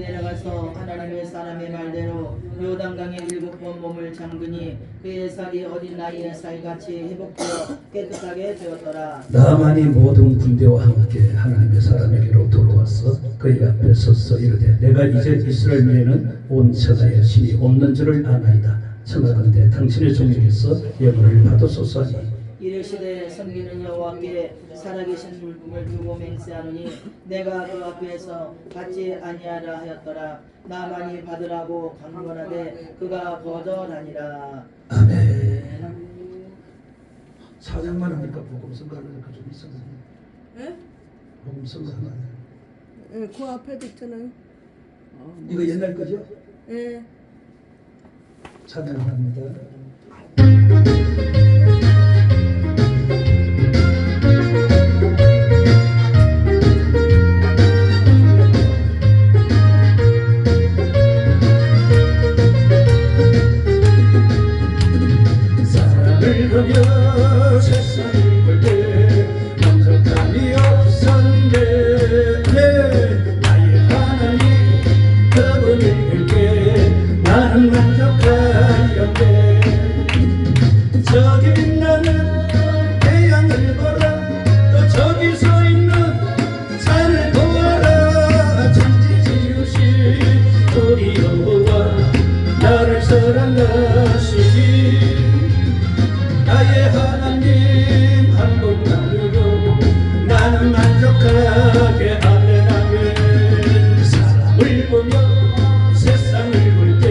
내려가서 하나님의 사람의 말대로 요단강에 7번 몸을 잠그니 그의 살이 어린 나이에 살같이 회복되어 깨끗하게 되었더라. 나만이 모든 군대와 함께 하나님의 사람에게로 돌아와서 그의 앞에 서서 이르되 내가 이제 이스라엘 위에는 온 천하에 신이 없는 줄을 아나이다. 청하건대 당신의 종에게서 예물을 받으소서 하니 이르시되 섬기는 여호와께 살아계신 물품을 두고 맹세하노니 내가 그 앞에서 받지 아니하라 하였더라. 나만이 받으라고 강권하되 그가 거절하니라. 아멘. 사장만 하니까 복음성가 하니까 좀 이상하네. 예? 복음성가 하나. 예, 그 앞에도 있잖아요. 이거 옛날 거죠? 예. 찬양합니다. 사랑을 보며 세상을 볼 때 만족함이 없었네. 나의 하나님 그분을 뵐게 나는 만족하였네. 저기 빛나는 태양을 보라 또 저기 서 있는 산을 보아라. 천지 지으신 우리 여호와 나를 사랑하시니 나의 하나님 한 곳만으로 나는 만족하게. 아멘 아멘. 사람을 보며 세상을 볼 때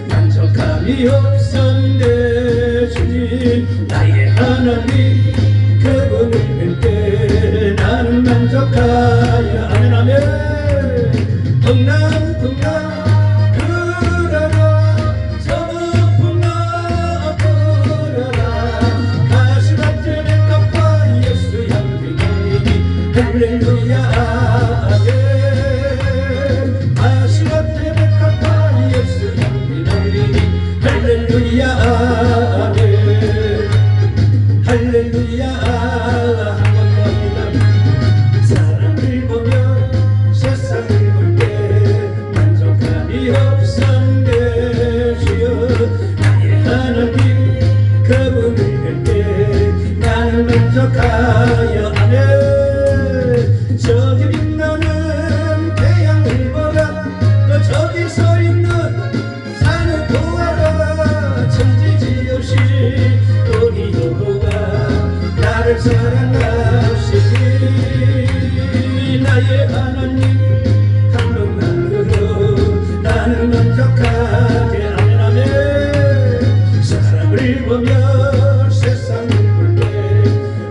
만족함이 없었네. 주님 나의 하나님 그분을 뵐 때 나는 만족하여. 아멘 아멘. 풍랑 풍랑 할렐루야 아멘. 아시와 테베카파 예수 향기 날리니 할렐루야 아멘. 할렐루야 한번더. 사람을 보며 세상을 볼 때 만족함이 없었네. 주여 나의 하나님 그분을 뵐 때 나는 만족하여. 아멘. 저기 빛나는 태양을 보라 또 저기 서 있는 산을 보아라. 천지 지으신 우리 여호와 나를 사랑하시니 나의 하나님 한 분만으로 나는 만족하게. 아멘 아멘. 사람을 보며 세상을 볼 때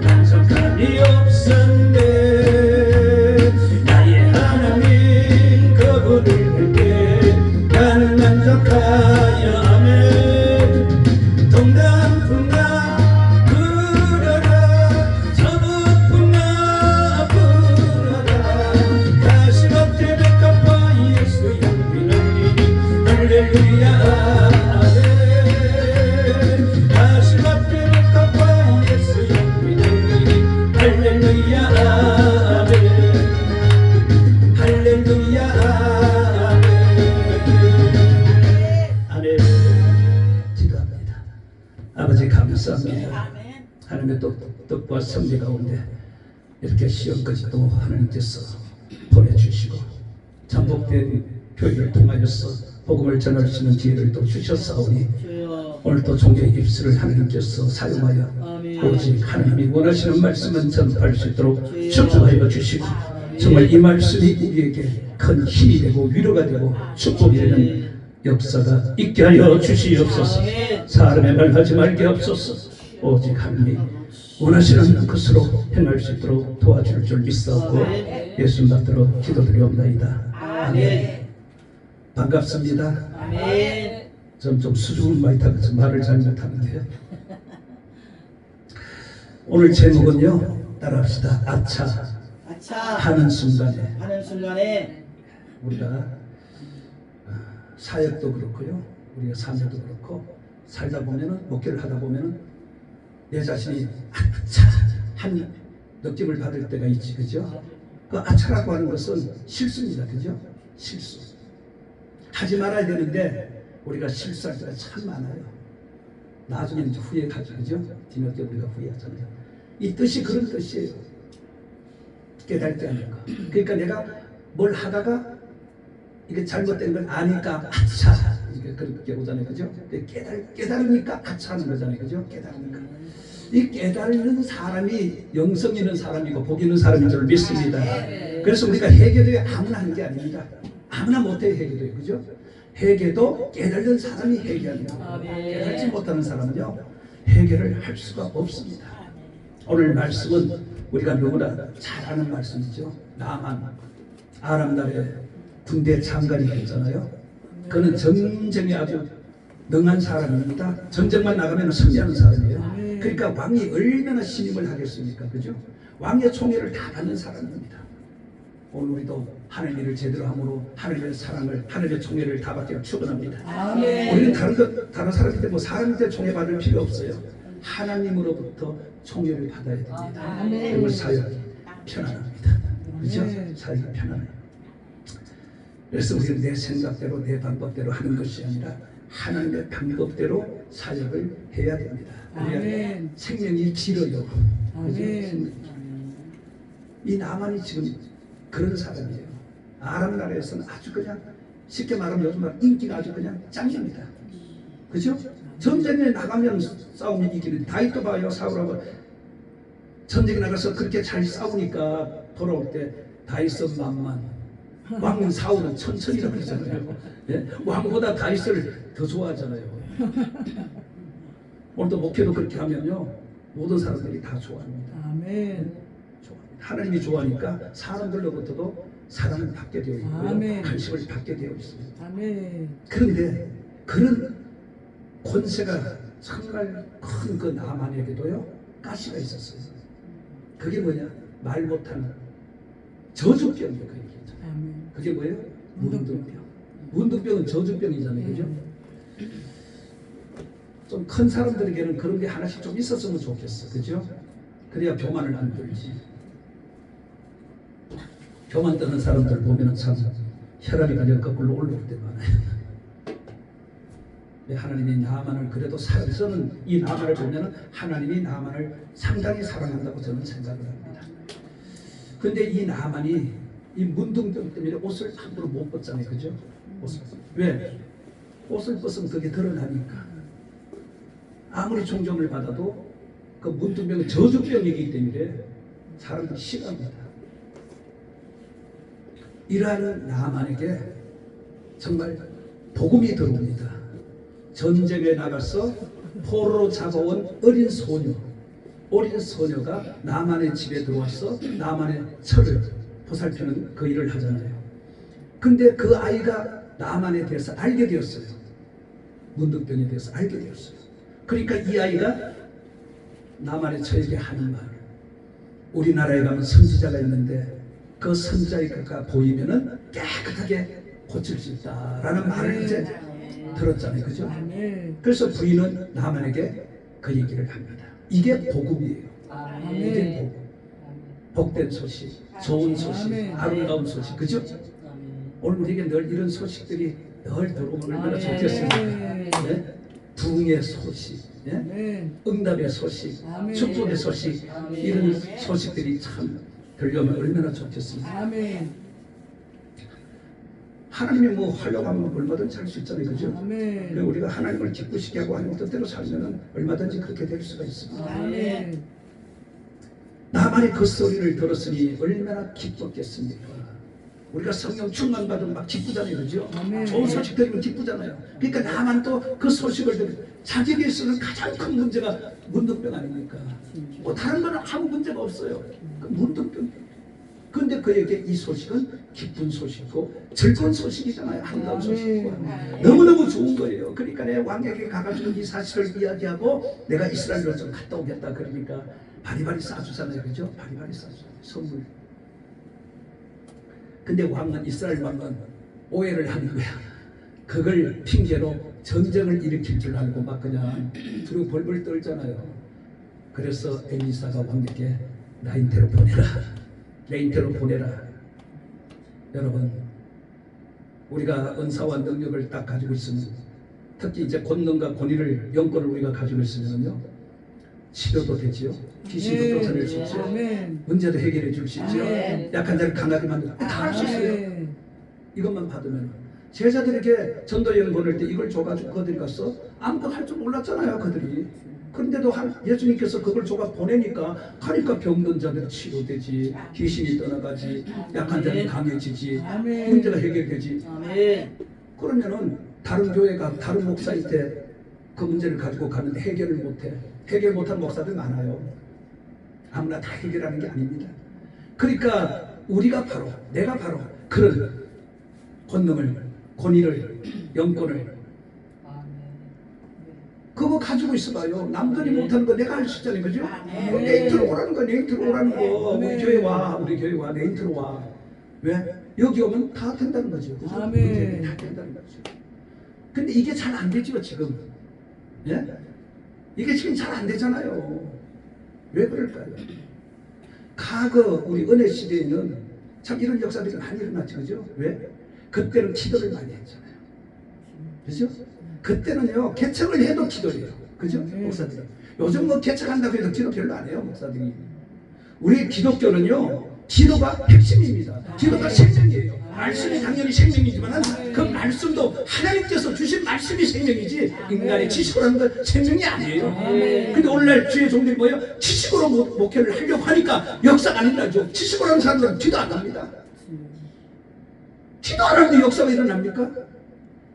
만족함이 없었네. 나는 만족하여. 아멘. 동남풍아 불어라 서북풍아 불어라. 가시와 테베카파 예수 향기 날리니 할렐루야 아멘. 가시와 테베카파 예수 향기 날리니 할렐루야 아멘. 할렐루야 아버지 감사합니다. 하나님의 뜻과 섭리 가운데 이렇게 시험까지 또 하나님께서 보내주시고 잠복된 교회를 통하여서 복음을 전할 수 있는 기회를 또 주셨사오니 오늘 또 종교의 입술을 하나님께서 사용하여 오직 하나님이 원하시는 말씀만 전할 수 있도록 축복하여 주시고 정말 이 말씀이 우리에게 큰 힘이 되고 위로가 되고 축복이 되는 역사가 있게 하여 주시옵소서. 사람의 말 하지 말게 없소서. 오직 하나님 원하시는 것으로 행할 수 있도록 도와줄 줄 믿사옵고 예수 받들어 기도드리옵나이다. 아멘. 반갑습니다. 아멘. 전 좀 수줍은 많이 타서 말을 잘 못하는데요. 오늘 제목은요, 따라합시다. 아차. 하는 순간에 우리가 사역도 그렇고요, 우리가 삶에도 그렇고 살다 보면은 목회를 하다 보면은 내 자신이 아차 한 느낌을 받을 때가 있지, 그죠? 그 아차라고 하는 것은 실수입니다, 그죠? 실수. 하지 말아야 되는데 우리가 실수할 때가 참 많아요. 나중에 이제 후회하죠. 그죠? 뒤늦게 우리가 후회하잖아요. 이 뜻이 그런 뜻이에요. 깨닫지 않을까. 그러니까 내가 뭘 하다가 이게 잘못된 걸 아니까 아차 이게 그렇게 오잖아요. 그죠? 깨달으니까 아차 하는 거잖아요. 그죠? 깨달으니까. 이 깨달는 사람이 영성 있는 사람이고 복 있는 사람인 줄 믿습니다. 그래서 우리가 회개도 아무나 하는 게 아닙니다. 아무나 못해 회개도요. 그죠? 회개도 깨달는 사람이 회개하는 거예요. 깨달지 못하는 사람은요 회개를 할 수가 없습니다. 오늘 말씀은 우리가 너무나 잘 아는 말씀이죠. 나만 아람 나라의 군대 장관이 했잖아요. 그는 전쟁에 아주 능한 사람입니다. 전쟁만 나가면 승리하는 사람이에요. 그러니까 왕이 얼마나 신임을 하겠습니까? 그죠? 왕의 총애를 다 받는 사람입니다. 오늘 우리도 하나님의 일을 제대로 함으로 하나님의 사랑을, 하나님의 총애를 다 받기를 축원합니다. 우리는 다른 사람한테 뭐 사람한테 총애 받을 필요 없어요. 하나님으로부터 총애를 받아야 됩니다. 그리고 사역이 편안합니다. 그죠? 사역이 편안해요. 그래서 우리는 내 생각대로 내 방법대로 하는 것이 아니라 하나님의 방법대로 사역을 해야 됩니다. 아멘. 생명이 길어요. 아멘. 이 나만이 지금 그런 사람이에요. 아람 나라에서는 아주 그냥 쉽게 말하면 요즘 말 인기가 아주 그냥 짱입니다. 그죠? 전쟁에 나가면 싸움이 이기는 다윗도 봐요. 사울하고 전쟁에 나가서 그렇게 잘 싸우니까 돌아올 때 다윗은 만만, 왕은 사울은 천천히라고 그러잖아요. 예? 왕보다 다윗을 더 좋아하잖아요. 오늘도 목회도 그렇게 하면요 모든 사람들이 다 좋아합니다. 아멘. 하나님이 좋아하니까 사람들로부터도 사랑을 받게 되어 있고요. 아멘. 관심을 받게 되어 있습니다. 아멘. 그런데 그런 권세가 정말 큰 그 나만에게도요 가시가 있었어요. 그게 뭐냐? 말 못하는 저주병이에요. 그 얘기죠. 아멘. 그게 뭐예요? 문둥병. 문둥병은 저주병이잖아요. 그죠? 좀 큰 사람들에게는 그런 게 하나씩 좀 있었으면 좋겠어. 그죠? 그래야 교만을 안 들지. 교만 떠는 사람들 보면 참 혈압이 그냥 거꾸로 올라올 때 많아요. 하나님이 나만을 그래도 저는 이 나만을 보면 하나님이 나만을 상당히 사랑한다고 저는 생각을 합니다. 근데 이 나만이 이 문둥병 때문에 옷을 함부로 못 벗잖아요. 그죠? 옷을. 왜? 옷을 벗으면 그게 드러나니까. 아무리 존경을 받아도 그 문둥병은 저주병이기 때문에 사람들이 싫어합니다. 이러한 나만에게 정말 복음이 들어옵니다. 전쟁에 나가서 포로로 잡아온 어린 소녀가 나만의 집에 들어와서 나만의 처를 보살피는 그 일을 하잖아요. 근데 그 아이가 나만에 대해서 알게 되었어요. 문둥병에 대해서 알게 되었어요. 그러니까 이 아이가 나만의 처에게 하는 말, 우리나라에 가면 선지자가 있는데 그 선지자가 보이면은 깨끗하게 고칠 수 있다라는 말을 이제 들었잖아요. 그죠? 그래서 부인은 나만에게 그 얘기를 합니다. 이게 복음이에요. 이게 복음. 복된 소식, 좋은 소식, 아름다운 소식. 그죠? 오늘 우리에게 늘 이런 소식들이 늘 들어오면 얼마나 좋겠습니까? 네? 부흥의 소식, 네? 응답의 소식, 축복의 소식, 이런 소식들이 참 들려오면 얼마나 좋겠습니까? 하나님이 뭐 하려고 하면 얼마든지 할 수 있잖아요. 그죠? 그리고 우리가 하나님을 기쁘시게 하고 하나님 뜻대로 살면 얼마든지 그렇게 될 수가 있습니다. 나만의 그 소리를 들었으니 얼마나 기뻤겠습니까? 우리가 성령 충만 받으면 막 기쁘잖아요. 그죠? 좋은 소식 들으면 기쁘잖아요. 그러니까 나만 또 그 소식을 들으면 자기에게 있어서 가장 큰 문제가 문둥병 아닙니까? 뭐 다른 거는 아무 문제가 없어요. 그 문둥병. 근데 그에게 이 소식은 기쁜 소식이고 즐거운 소식이잖아요. 아름다운 소식이고 너무너무 좋은 거예요. 그러니까 내 왕에게 가가지고 이 사실을 이야기하고 내가 이스라엘로 좀 갔다 오겠다 그러니까 바리바리 싸주잖아요. 그죠? 바리바리 싸주잖아요. 선물. 근데 왕은, 이스라엘 왕은 오해를 하는 거야. 그걸 핑계로 전쟁을 일으킬 줄 알고 막 그냥 두루 벌벌 떨잖아요. 그래서 엘리사가 왕에게 나인테로 보내라. 레인테로 보내라. 여러분, 우리가 은사와 능력을 딱 가지고 있으면, 특히 이제 권능과 권위를, 영권을 우리가 가지고 있으면요, 치료도 되지요. 귀신도 쫓아낼 수 있죠. 아멘. 문제도 해결해 줄 수 있죠. 아멘. 약한 자를 강하게 만들고 다 할 수 있어요. 아멘. 이것만 받으면. 제자들에게 전도 여행 보낼 때 이걸 줘가지고 그들이 갔어. 아무것도 할 줄 몰랐잖아요, 그들이. 그런데도 예수님께서 그걸 줘가 보내니까 가니까 병든 자들이 치료되지, 귀신이 떠나가지, 약한 자들이 강해지지, 아멘. 문제가 해결되지. 아멘. 그러면은 다른 교회가 다른 목사한테 그 문제를 가지고 가는데 해결을 못해. 해결 못한 목사들 많아요. 아무나 다 해결하는 게 아닙니다. 그러니까 우리가 바로, 내가 바로 그런 권능을, 권위를, 영권을 그거 가지고 있어봐요. 남들이 못하는 거 내가 할 수 있잖아요, 그죠? 아멘. 내 인트로 오라는 거, 내 인트로 오라는 거. 우리 아멘. 교회 와, 우리 교회 와, 내 인트로 와. 왜? 여기 오면 다 된다는 거죠, 그죠? 아멘. 문제는 다 된다는 거죠. 근데 이게 잘 안 되죠, 지금. 예? 이게 지금 잘 안 되잖아요. 왜 그럴까요? 과거 우리 은혜 시대에는 참 이런 역사들이 많이 일어났죠, 그죠? 왜? 그때는 기도를 많이 했잖아요. 그죠? 그때는요, 개척을 해도 기도해요. 그죠? 목사들이. 요즘 뭐 개척한다고 해도 기도 별로 안 해요, 목사들이. 우리 기독교는요, 기도가 핵심입니다. 기도가 생명이에요. 말씀이 당연히 생명이지만 그 말씀도 하나님께서 주신 말씀이 생명이지 인간의 지식으로 하는 건 생명이 아니에요. 근데 오늘날 주의 종들이 뭐예요? 지식으로 목회를 하려고 하니까 역사가 안 일어나죠. 지식으로 하는 사람들은 기도 안 합니다. 기도 안 하는데 역사가 일어납니까?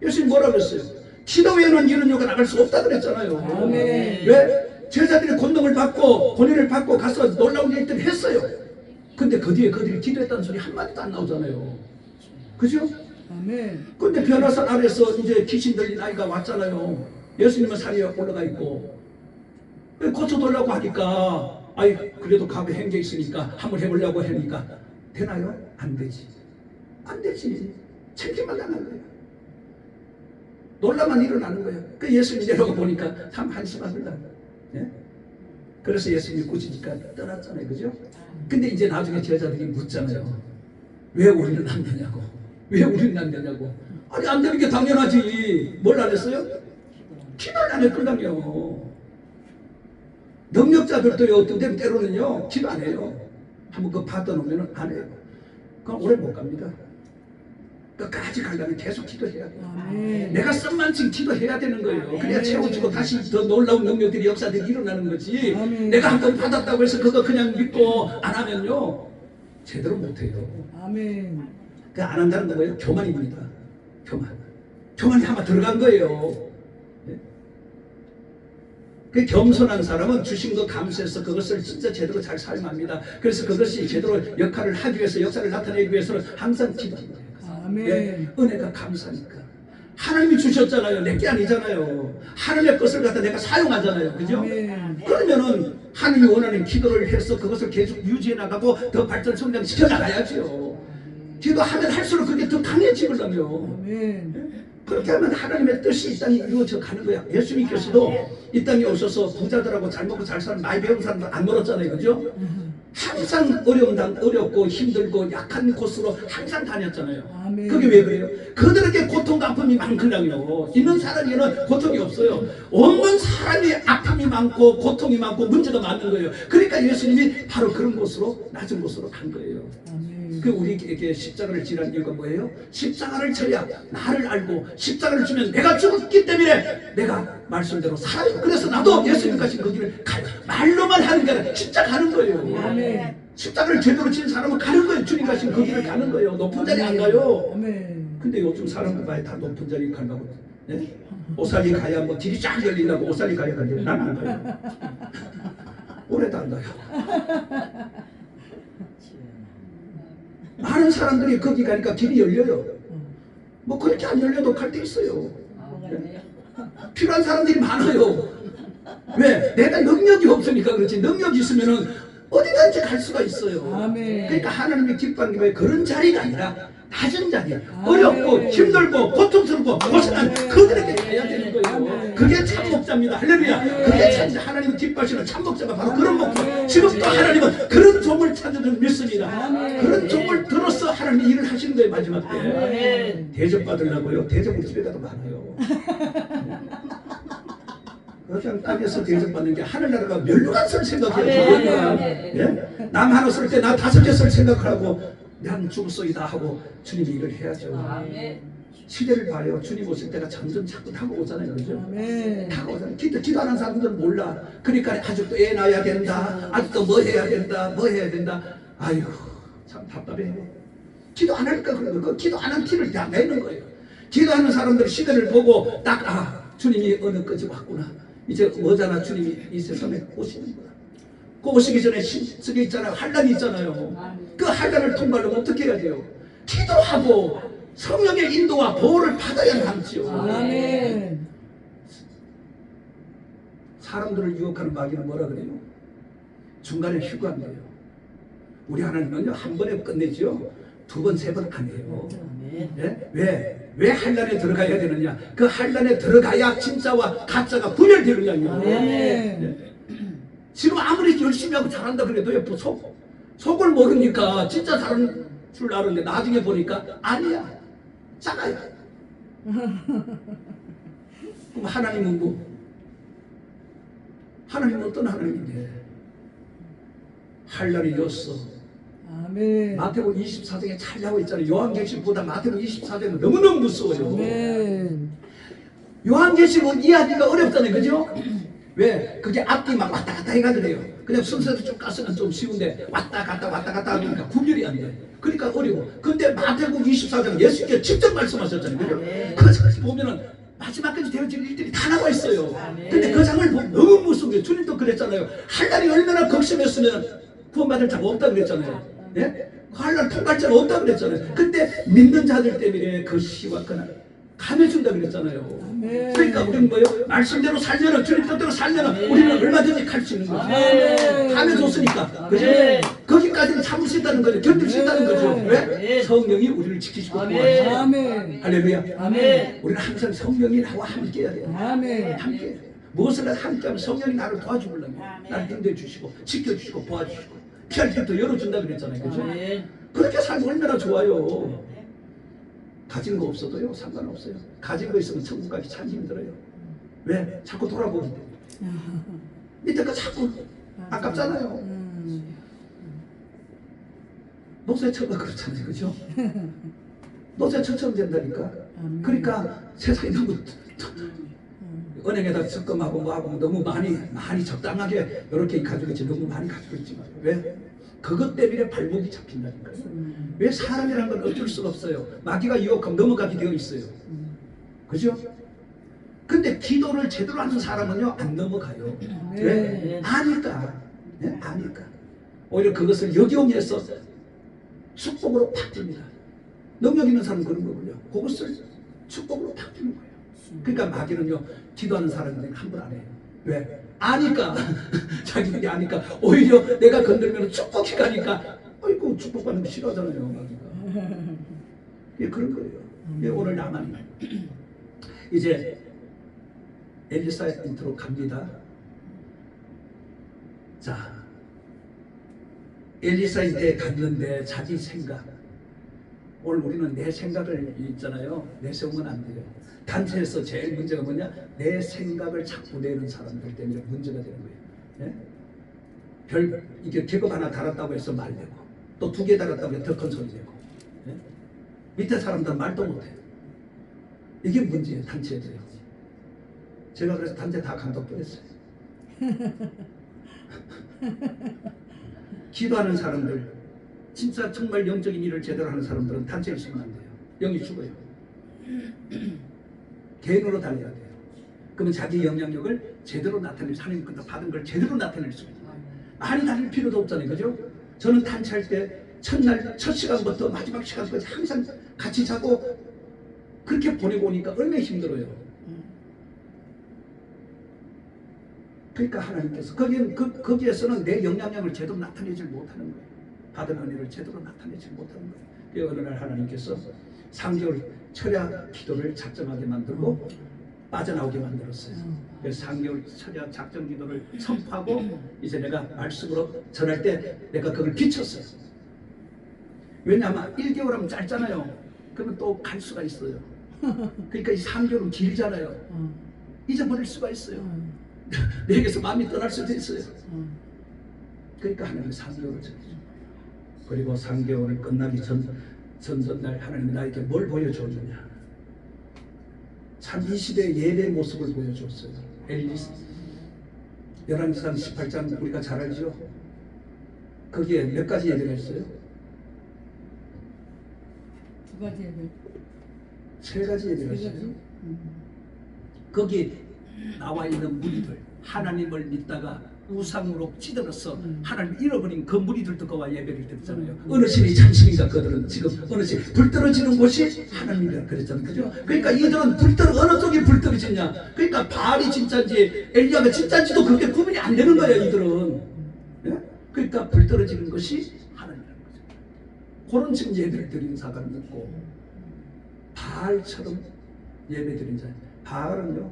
예수님 뭐라고 그랬어요? 기도 외에는 이런 요가 나갈 수 없다 그랬잖아요. 아멘. 왜? 제자들이 권능을 받고 권위를 받고 가서 놀라운 일들을 했어요. 근데 그 뒤에 그들이 기도했다는 소리 한마디도 안 나오잖아요. 그죠? 아멘. 근데 변화산 아래서 이제 귀신 들린 아이가 왔잖아요. 예수님은 산에 올라가 있고 고쳐달라고 하니까 아이 그래도 가게 행겨 있으니까 한번 해보려고 하니까 되나요? 안 되지. 안 되지. 챙기만 당한 거예요. 놀라만 일어나는 거예요. 그 예수님 내려가 보니까 참 한심한 거다. 예? 그래서 예수님이 꾸짖으니까 떠났잖아요. 그죠? 근데 이제 나중에 제자들이 묻잖아요. 왜 우리는 안 되냐고. 왜 우리는 안 되냐고. 아니 안 되는 게 당연하지. 뭘 안 했어요? 기도를 안 했거든요. 능력자들도요, 어떤 데는 때로는요, 기도 안 해요. 한번 그거 받아 놓으면 안 해요. 그럼 오래 못 갑니다. 끝까지 가려면 계속 기도해야 돼요. 아멘. 내가 썸만큼 기도해야 되는 거예요. 그래야 아멘. 채워지고 다시 더 놀라운 능력들이, 역사들이 일어나는 거지. 아멘. 내가 한 번 받았다고 해서 그거 그냥 믿고 안 하면요, 제대로 못 해요. 아멘. 그 안 한다는 건 뭐예요? 교만입니다. 교만. 교만이 아마 들어간 거예요. 네? 그 겸손한 사람은 주신 거 감사해서 그것을 진짜 제대로 잘 사용합니다. 그래서 그것이 제대로 역할을 하기 위해서, 역사를 나타내기 위해서는 항상 기도합니다. 아멘. 왜? 은혜가 감사니까. 하나님이 주셨잖아요. 내게 아니잖아요. 하나님의 것을 갖다 내가 사용하잖아요. 그죠? 아멘. 그러면은 하나님이 원하는 기도를 해서 그것을 계속 유지해 나가고 더 발전 성장시켜 나가야죠. 기도하면 할수록 그게 더 강해지거든요. 아멘. 그렇게 하면 하나님의 뜻이 이 땅에 이루어져 가는 거야. 예수님께서도 이 땅에 오셔서 부자들하고 잘 먹고 잘 사는 많이 배운 사람들 안 놀았잖아요. 그죠? 항상 어렵고 힘들고 약한 곳으로 항상 다녔잖아요. 아멘. 그게 왜 그래요? 그들에게 고통과 아픔이 많거든요. 있는 사람에게는 고통이 없어요. 없는 사람이 아픔이 많고 고통이 많고 문제가 많은 거예요. 그러니까 예수님이 바로 그런 곳으로, 낮은 곳으로 간 거예요. 아멘. 그 우리에게 십자가를 지라는 이유가 뭐예요? 십자가를 져야 나를 알고, 십자가를 주면 내가 죽었기 때문에 내가 말씀대로 살아요. 그래서 나도 예수님 가신 그 길을 가요. 말로만 하는 게 아니라 진짜 가는 거예요. 아멘. 십자가를 제대로 진 사람은 가는 거예요. 주님 가신 그 길을 가는 거예요. 높은 자리 안 가요. 아멘. 근데 요즘 사람들 봐야 다 높은 자리 가려고. 네? 오살리 가야 뭐 길이 쫙 열린다고 오살리 가야 가요. 나는 안 가요. 올해도 안 가요. 많은 사람들이 거기 가니까 길이 열려요. 뭐 그렇게 안 열려도 갈 데 있어요. 필요한 사람들이 많아요. 왜? 내가 능력이 없으니까 그렇지. 능력이 있으면은 어디든지 갈 수가 있어요. 아멘. 그러니까 하나님이 기뻐하는 게 그런 자리가 아니라 낮은 자리, 어렵고 힘들고 고통스럽고 고생한 그들에게 가야 되는 거예요. 그게 참 목자입니다. 할렐루야. 그게 참 하나님은 기뻐하시는 참 목자가 바로 그런 목자. 지금도 하나님은 그런 종을 찾는 줄 믿습니다. 그런 종을 들어서 하나님이 일을 하시는 거예요. 마지막 때 대접받으려고요. 대접은 집에 가도 많아요. 그냥 땅에서 대접받는 게 하늘나라가 멸류관 쓸 생각이에요. 예? 남 하나 쓸 때 나 5개 쓸 생각하고 난 죽었소이다 하고 주님이 일을 해야죠. 시대를 봐요. 주님 오실 때가 점점 자꾸 다가오잖아요. 그죠? 다가오잖아요. 기도하는 사람들은 몰라. 그러니까 아직도 애 낳아야 된다. 아직도 뭐 해야 된다. 뭐 해야 된다. 아이고 참 답답해. 기도 안 하니까 그런 거예요. 기도 안 한 티를 다 내는 거예요. 기도하는 사람들 시대를 보고 딱 주님이 어느 끝이 왔구나. 이제 뭐잖아. 주님이 이 세상에 오시는구나. 그 오시기 전에 신석에 있잖아요. 환란이 있잖아요. 그 환란을 통과하려면 어떻게 해야 돼요? 기도하고 성령의 인도와 보호를 받아야 하지요. 아멘. 사람들을 유혹하는 마귀는 뭐라 그래요? 중간에 휴가한대요. 우리 하나님은요 한 번에 끝내죠. 2번, 3번 안 해요. 예? 왜 환란에 들어가야 되느냐? 그 환란에 들어가야 진짜와 가짜가 분열되느냐요. 예? 지금 아무리 열심히 하고 잘한다 그래도요 속을 모르니까 진짜 잘하는 줄 알았는데 나중에 보니까 아니야. 작아요. 그럼 하나님은 뭐? 하나님은 어떤 하나님인데? 환란이 였어. 아멘. 마태복음 24장에 잘 나와 있잖아요. 요한계시록보다 마태복음 24장은 너무너무 무서워요. 아멘. 요한계시록은 이해하기가 어렵잖아요. 그죠? 왜? 그게 앞뒤 막 왔다 갔다 해가지고 해요. 그냥 순서대로 쭉 갔으면 좀 쉬운데 왔다 갔다 하니까 구별이 안 돼. 그러니까 어려워. 근데 마태복음 24장 예수님께 직접 말씀하셨잖아요. 그죠? 그 장 보면은 마지막까지 되어질 일들이 다 나와 있어요. 근데 그 장을 보면 너무 무서워요. 주님도 그랬잖아요. 환란이 얼마나 극심했으면 구원받을 자가 없다 그랬잖아요. 예? 환란 통과할 자가 없다 그랬잖아요. 근데 믿는 자들 때문에 그 시와 그날 감해준다 그랬잖아요. 그러니까 우리는 뭐예요? 말씀대로 살려는 주님 뜻대로 살려는 우리는 얼마든지 갈 수 있는 거죠. 감해줬으니까. 그죠? 거기까지는 참을 수 있다는 거죠. 견딜 수 있다는 거죠. 왜? 성령이 우리를 지키시고 도와주시고. 할렐루야. 우리는 항상 성령이 나와 함께 해야 돼요. 함께. 무엇을 함께하면 성령이 나를 도와주려면 나를 인도해 주시고 지켜주시고 도와주시고 피할 길도 열어준다 그랬잖아요. 그죠? 그렇게 살면 얼마나 좋아요. 가진 거 없어도요 상관없어요. 가진 거 있으면 천국 가기 참 힘들어요. 왜? 자꾸 돌아보기 때문에. 밑에 거 자꾸 아깝잖아요. 노쇠처가 그렇잖아요. 그죠? 노쇠처처럼 된다니까. 그러니까 세상에 너무 은행에다 적금하고 뭐하고 너무 많이 적당하게 이렇게 가지고 있지 너무 많이 가지고 있지 마요. 왜? 그것 때문에 발목이 잡힌다니까요. 왜? 사람이라는 건 어쩔 수가 없어요. 마귀가 유혹하면 넘어가게 되어 있어요. 그죠? 근데 기도를 제대로 하는 사람은요 안 넘어가요. 왜? 아니까. 네? 아니까. 오히려 그것을 역용해서 축복으로 바뀝니다. 능력 있는 사람은 그런 거군요. 그것을 축복으로 바뀌는 거예요. 그러니까 마귀는요 기도하는 사람들은 함부로 안 해요. 왜? 아니까. 자기들이 아니까 오히려 내가 건들면 축복이 가니까 아이고 축복받는 거 싫어하잖아요. 마귀가. 예, 그런 거예요. 예, 오늘 나만 이제 엘리사 인트로 갑니다. 자, 엘리사한테 갔는데 자기 생각. 오늘 우리는 내 생각을 있잖아요. 내세우면 안 돼요. 단체에서 제일 문제가 뭐냐? 내 생각을 자꾸 내는 사람들 때문에 문제가 되는 거예요. 예? 이게 계급 하나 달았다고 해서 말내고 또 2개 달았다고 해서 더 큰 소리 내고 예? 밑에 사람들은 말도 못해요. 이게 문제예요. 단체에서요. 제가 그래서 단체 다 감독했어요. 기도하는 사람들 진짜 정말 영적인 일을 제대로 하는 사람들은 단체에 있으면 안 돼요. 영이 죽어요. 개인으로 달려야 돼요. 그러면 자기 영향력을 제대로 나타낼 수, 하나님께서 받은 걸 제대로 나타낼 수 있어요. 많이 다닐 필요도 없잖아요. 그죠? 저는 단체할 때 첫날, 첫 시간부터 마지막 시간까지 항상 같이 자고 그렇게 보내고 오니까 얼마나 힘들어요. 그러니까 하나님께서 거기에서는 내 영향력을 제대로 나타내지 못하는 거예요. 받은 은혜를 제대로 나타내지 못하는 거예요. 그 어느 날 하나님께서 3개월 철야 기도를 작정하게 만들고 빠져나오게 만들었어요. 그래서 3개월 철야 작정 기도를 선포하고 이제 내가 말씀으로 전할 때 내가 그걸 비췄어요. 왜냐하면 1개월 하면 짧잖아요. 그러면 또 갈 수가 있어요. 그러니까 이 3개월은 길잖아요. 잊어버릴 수가 있어요. 내게서 마음이 떠날 수도 있어요. 그러니까 하나님이 3개월을 정해줘. 그리고 3개월을 끝나기 전날 하나님이 나에게 뭘 보여줬느냐. 참 이 시대의 예배의 모습을 보여줬어요. 엘리스 열왕기상 18장 우리가 잘 알죠. 거기에 몇 가지 예배가 있어요? 2가지 예배. 3가지 예배가 있어요. 거기 나와 있는 무리들, 하나님을 믿다가 우상으로 찌들어서 하나님 잃어버린 그 무리들도 그와 예배를 드렸잖아요. 어느 신이 참신인가 그들은 지금 어느 신 불 떨어지는 곳이 하나님이라 그랬잖아요. 그죠? 그러니까 이들은 어느 쪽이 불 떨어지냐? 그러니까 바알이 진짜인지 엘리야가 진짜인지도 그게 구분이 안 되는 거예요. 이들은. 예? 그러니까 불 떨어지는 것이 하나님이라는 거죠. 그런 지금 예배를 드리는 사람이 있고 바알처럼 예배 드린 자. 바알은요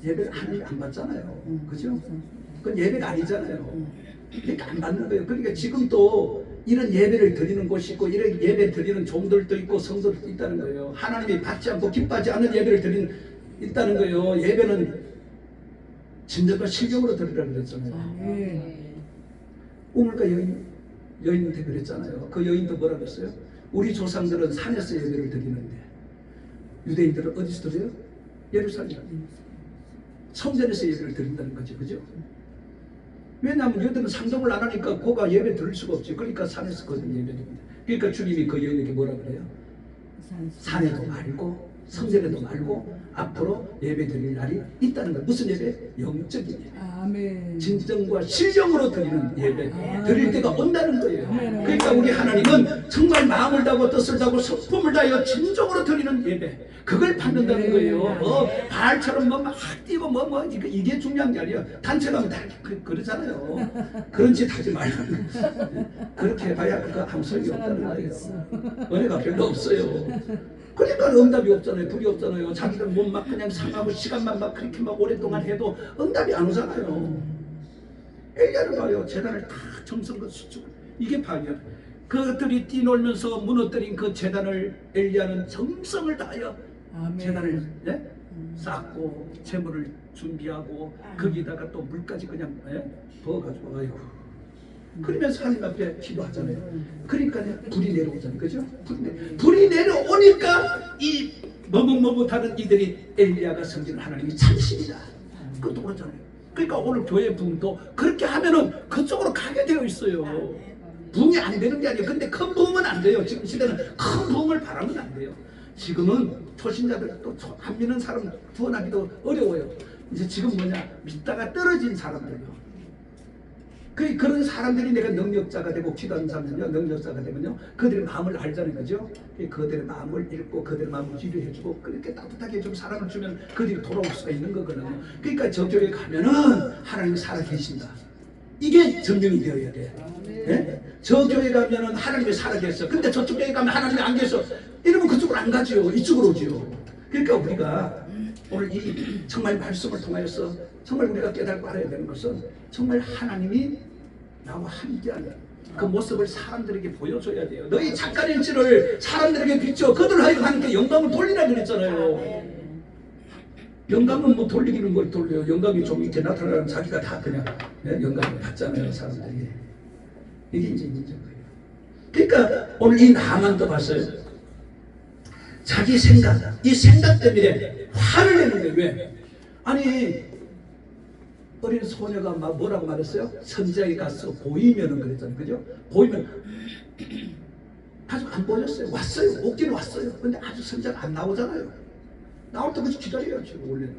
예배를 하나님 안 받잖아요. 그죠? 그건 예배가 아니잖아요. 그러니까 안 받는 거예요. 그러니까 지금도 이런 예배를 드리는 곳이 있고 이런 예배 드리는 종들도 있고 성도들도 있다는 거예요. 하나님이 받지 않고 기뻐하지 않는 예배를 있다는 거예요. 예배는 진정과 실경으로 드리라고 그랬잖아요. 우물가 여인한테 그랬잖아요. 그 여인도 뭐라고 했어요? 우리 조상들은 산에서 예배를 드리는데 유대인들은 어디서 드려요? 예루살렘 성전에서 예배를 드린다는 거죠. 그죠? 왜냐하면 여들은 상종을 안 하니까 그가 예배 드릴 수가 없죠. 그러니까 산에서 거듭 예배 드립니다. 그러니까 주님이 그 여인에게 뭐라 그래요? 산에도 말고 성전에도 말고 앞으로 예배 드릴 날이 있다는 거예요. 무슨 예배? 영적인 예배. 아멘. 진정과 실령으로 드리는 예배 드릴 때가 온다는 거예요. 아멘. 그러니까 우리 하나님은 정말 마음을 다하고 뜻을 다하고 성품을 다하여 진정으로 드리는 예배 그걸 받는다는 거예요. 바알처럼 막 뛰고 이게 중요한 게 아니에요. 단체 가면 다 그러잖아요. 그런 짓 하지 말라는 거예요. 그렇게 해봐야 그거 아무 소용이 없다는 거예요. 은혜가 별로 없어요. 그러니까 응답이 없잖아요. 불이 없잖아요. 자기들 몸 막 그냥 상하고 시간만 막 그렇게 막 오랫동안 해도 응답이 안 오잖아요. 엘리야를 봐요. 재단을 다 정성껏 수축. 이게 방이야. 그들이 뛰놀면서 무너뜨린 그 재단을 엘리야는 정성을 다하여 아멘. 재단을 쌓고 재물을 준비하고 거기다가 또 물까지 그냥 부어가지고 아이고. 그러면서 하나님 앞에 기도하잖아요. 그러니까 불이 내려오잖아요. 그죠? 불이 내려오니까 이 머뭇머뭇하는 이들이 엘리야가 섬기는 하나님이 참신이다. 그것도 그렇잖아요. 그러니까 오늘 교회 부흥도 그렇게 하면은 그쪽으로 가게 되어 있어요. 부흥이 안 되는 게 아니에요. 근데 큰 부흥은 안 돼요. 지금 시대는 큰 부흥을 바라면 안 돼요. 지금은 초신자들 또 안 믿는 사람 구원하기도 어려워요. 이제 지금 뭐냐? 믿다가 떨어진 사람들요. 그런 사람들이 내가 능력자가 되고 기도하는 사람은요, 능력자가 되면요, 그들의 마음을 알잖아요, 그죠? 그들의 마음을 읽고 그들의 마음을 위로해주고 그렇게 따뜻하게 좀 사랑을 주면 그들이 돌아올 수가 있는 거거든요. 그러니까 저 교회 가면은 하나님이 살아계신다. 이게 증명이 되어야 돼. 네? 저 교회 가면은 하나님이 살아계셔. 근데 저쪽 교회 가면 하나님이 안 계셔. 이러면 그쪽으로 안 가지요. 이쪽으로 오지요. 그러니까 우리가 오늘 이 정말 말씀을 통하여서 정말 우리가 깨닫고 알아야 되는 것은 정말 하나님이 나와 함께하는 그 모습을 사람들에게 보여줘야 돼요. 너희 작가일지를 사람들에게 비춰 그들을 하여 하나님께 영광을 돌리라 그랬잖아요. 영광은 뭐 돌리기는 뭘 돌려요. 영광이 좀 이렇게 나타나면 자기가 다 그냥 영광을 받잖아요. 사람들이. 이게 이제 문제인 거예요. 그러니까 오늘 이 나만도 봤어요. 자기 생각, 이 생각 때문에 화를 내는 거예요. 왜? 아니 어린 소녀가 막 뭐라고 말했어요? 선지자에 가서 보이면은 그랬잖아요. 그죠? 보이면 아주 안 보였어요. 왔어요. 오긴 왔어요. 근데 아주 선지자가 안 나오잖아요. 나올 때까지 기다려야죠. 원래는.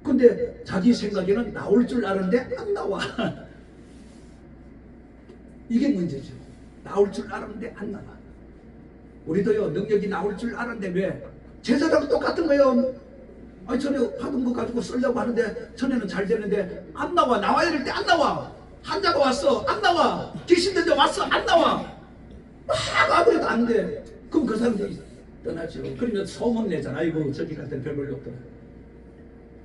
근데 자기 생각에는 나올 줄 아는데 안 나와. 이게 문제죠. 나올 줄 아는데 안 나와. 우리도요, 능력이 나올 줄 아는데 왜? 제사장도 똑같은 거예요. 아니 전에 받은 거 가지고 쓰려고 하는데 전에는 잘 되는데 안 나와. 나와야 될 때 안 나와. 환자가 왔어. 안 나와. 귀신 들려 왔어. 안 나와. 막 아무래도 안 돼. 그럼 그 사람들이 떠나죠. 그러면 소문내잖아. 아이고 저기 갔더니 별볼일 없더라.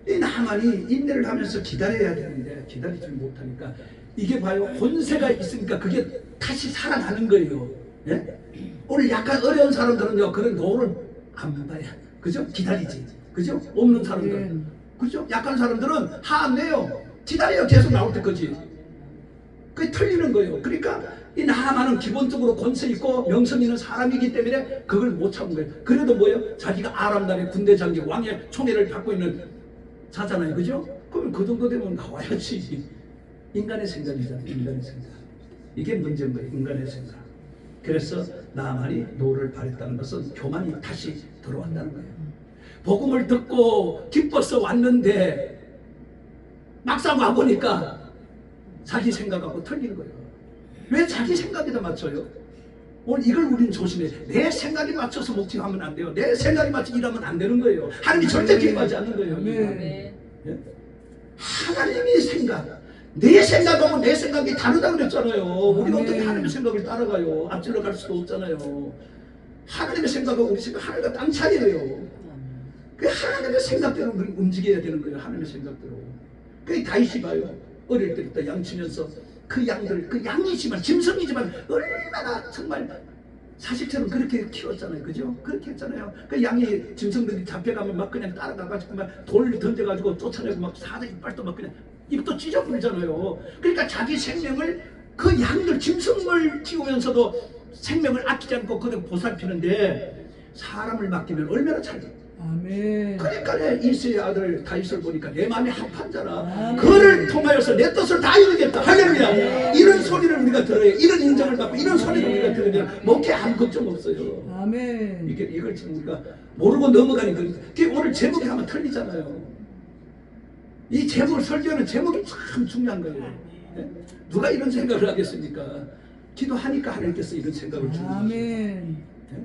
이 나만이 인내를 하면서 기다려야 되는데 기다리지 못하니까 이게 봐요. 권세가 있으니까 그게 다시 살아나는 거예요. 예? 오늘 약간 어려운 사람들은요 그런 노를 안 봐야 그죠? 기다리지. 그죠? 없는 사람들 그죠? 약한 사람들은 화 안 내요. 기다려요. 계속 나올 때까지. 그게 틀리는 거예요. 그러니까 이 나만은 기본적으로 권세 있고 명성 있는 사람이기 때문에 그걸 못 참은 거예요. 그래도 뭐예요? 자기가 아람단의 군대 장교 왕의 총애를 받고 있는 자잖아요. 그죠? 그러면 그 정도 되면 나와야지. 인간의 생각이잖아요. 인간의 생각. 이게 문제인 거예요. 인간의 생각. 그래서 나만이 노를 바랬다는 것은 교만이 다시 들어왔다는 거예요. 복음을 듣고 기뻐서 왔는데 막상 와보니까 자기 생각하고 틀린 거예요. 왜 자기 생각에다 맞춰요? 오늘 이걸 우리는 조심해. 내 생각에 맞춰서 목적하면 안 돼요. 내 생각에 맞춰 일하면 안 되는 거예요. 하나님이 절대 개입하지 않는 거예요. 네. 예? 하나님의 생각, 내 생각하고 내 생각이 다르다고 그랬잖아요. 우리가 어떻게 하나님의 생각을 따라가요? 앞질러 갈 수도 없잖아요. 하나님의 생각하고 우리 생각 하나가 땅 차이예요. 그 하나님의 생각대로 움직여야 되는 거예요. 하나님의 생각대로. 그 다윗이 봐요. 어릴 때부터 양치면서 그 양들, 그 양이지만 짐승이지만 얼마나 정말 사실처럼 그렇게 키웠잖아요. 그죠? 그렇게 했잖아요. 그 양이 짐승들이 잡혀가면 막 그냥 따라가가지고 막 돌 던져가지고 쫓아내고 막 사자 이빨도 막 그냥 입도 찢어버리잖아요. 그러니까 자기 생명을 그 양들 짐승을 키우면서도 생명을 아끼지 않고 그대로 보살피는데 사람을 맡기면 얼마나 잘 돼. 아멘. 그러니까 이세의 아들 다윗을 보니까 내 마음이 합한잖아. 아멘. 그를 통하여서 내 뜻을 다 이루겠다. 할렐루야. 이런 소리를 우리가 들어야, 이런 인정을 받고 이런 소리를 우리가 들으면 목회 아무 걱정 없어요. 아멘. 이걸 지금 우리가 모르고 넘어가니까 그게 오늘 제목이 하면 틀리잖아요. 이 제목, 설교는 제목이 참 중요한 거예요. 네? 누가 이런 생각을 하겠습니까? 기도하니까 하나님께서 이런 생각을 주는 거죠. 아멘. 네?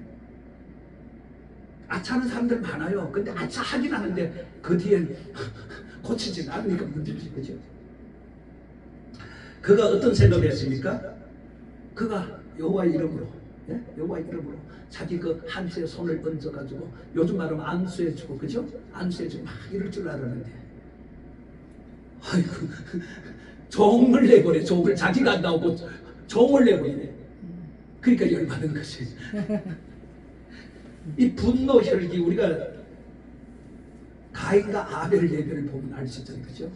아차하는 사람들 많아요. 근데 아차하긴 하는데 그 뒤엔 고치지 않으니까 문제지. 그죠? 그가 어떤 생각을 했습니까? 그가 여호와의 이름으로, 예? 여호와의 이름으로 자기 그 한수에 손을 얹어가지고 요즘 말하면 안수해주고, 그죠? 안수해주고 막 이럴 줄 알았는데, 아이고, 종을 내버려. 종을 자기가 안 나오고 종을 내버리네. 그러니까 열받은 것이. 이 분노 혈기, 우리가 가인과 아벨 예배를 보면 알 수 있잖아요. 그죠?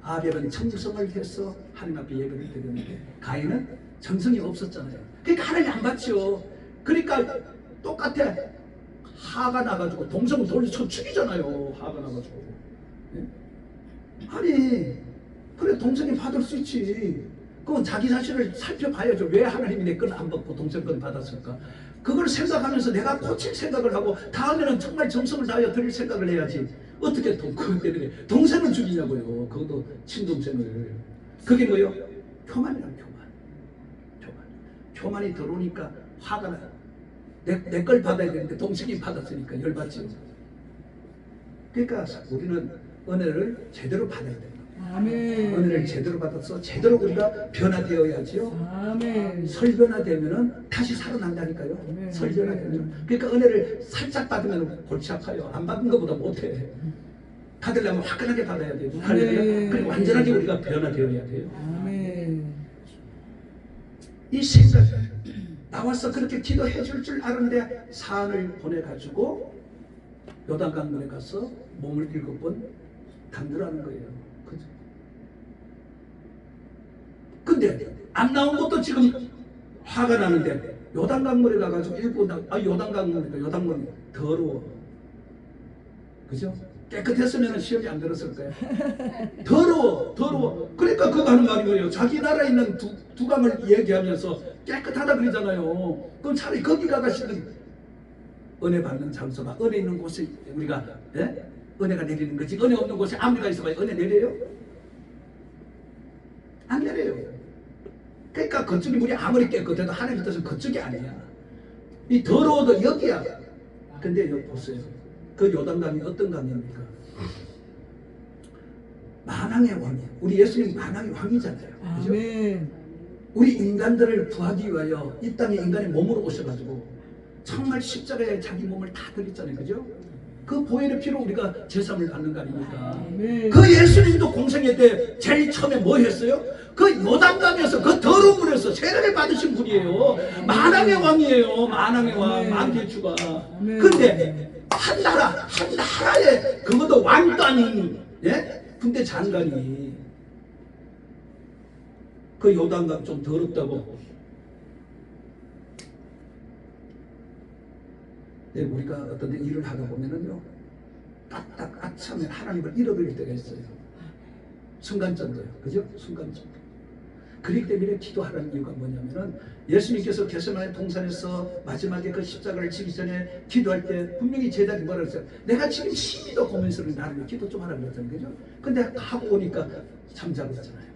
아벨은 정성을 해서 하나님 앞에 예배를 드렸는데 가인은 정성이 없었잖아요. 그러니까 하나님 안 받죠. 그러니까 똑같아. 하가 나가지고 동성 돌려쳐 죽이잖아요. 하가 나가지고. 예? 아니 그래 동생이 받을 수 있지. 그건 자기 자신을 살펴봐야죠. 왜 하나님이 내 건 안 받고 동생 건 받았을까? 그걸 생각하면서 내가 고칠 생각을 하고 다음에는 정말 정성을 다하여 드릴 생각을 해야지. 어떻게 그것 때문에 동생을 죽이냐고요. 그것도 친동생을. 그게 뭐예요? 교만이란 교만. 교만이 들어오니까 화가 나. 내 걸 받아야 되는데 동생이 받았으니까 열받지. 그러니까 우리는 은혜를 제대로 받아야 돼요. 아멘. 은혜를 제대로 받아서 제대로 우리가 변화되어야지요. 아멘. 설변화되면은 다시 살아난다니까요. 아멘. 설변화되면. 그러니까 은혜를 살짝 받으면 골치 아파요. 안 받은 것보다 못해. 받으려면 화끈하게 받아야 돼요. 할렐루야. 그리고 완전하게 우리가 변화되어야 돼요. 아멘. 이 생각 나와서 그렇게 기도해 줄 알았는데 사안을 보내가지고 요단강물에 가서 몸을 7번 담그라는 거예요. 그죠? 근데 안 나온 것도 지금 화가 나는데 요단강물에 가가지고 요단강물이 더러워. 그죠? 깨끗했으면 시험이 안 들었을 거예요. 더러워. 그러니까 그거 하는 말이 뭐예요? 자기 나라에 있는 두 강을 얘기하면서 깨끗하다 그러잖아요. 그럼 차라리 거기 가가시는 은혜 받는 장소가, 은혜 있는 곳에 우리가, 예? 은혜가 내리는 거지. 은혜 없는 곳에 아무리가 있어봐야 은혜 내려요? 안 내려요. 그러니까 그쪽이 우리 아무리 깨끗해도 하나님 뜻은 그쪽이 아니야. 이 더러워도 여기야. 근데 여기 보세요. 그 요단강이 어떤 강입니까? 만왕의 왕이에요. 우리 예수님 만왕의 왕이잖아요. 그죠? 아멘. 우리 인간들을 구하기 위하여 이 땅에 인간의 몸으로 오셔가지고 정말 십자가에 자기 몸을 다 드렸잖아요. 그죠? 그 보혈의 피로 우리가 제사를 받는 거 아닙니까? 아멘. 그 예수님도 공생애 때 제일 처음에 뭐 했어요? 그 요단강에서 그 더러운 물에서 세례를 받으신 분이에요. 만왕의 왕이에요. 만왕의 왕, 만개주가. 근데 한 나라에 그것도 왕도 아닌 군대 장관이 그 요단강 좀 더럽다고. 네, 우리가 어떤 일을 하다 보면은요, 까딱 아참에 하나님을 잃어버릴 때가 있어요. 순간적으로요. 그죠? 순간적으로. 그렇기 때문에 기도하라는 이유가 뭐냐면은 예수님께서 겟세마네 동산에서 마지막에 그 십자가를 지기 전에 기도할 때 분명히 제자들이 뭐라 그랬어요? 내가 지금 힘이 더 고민스러운 나를 위해 기도 좀 하라고 그랬잖아요. 그죠? 근데 하고 오니까 잠자고 있잖아요.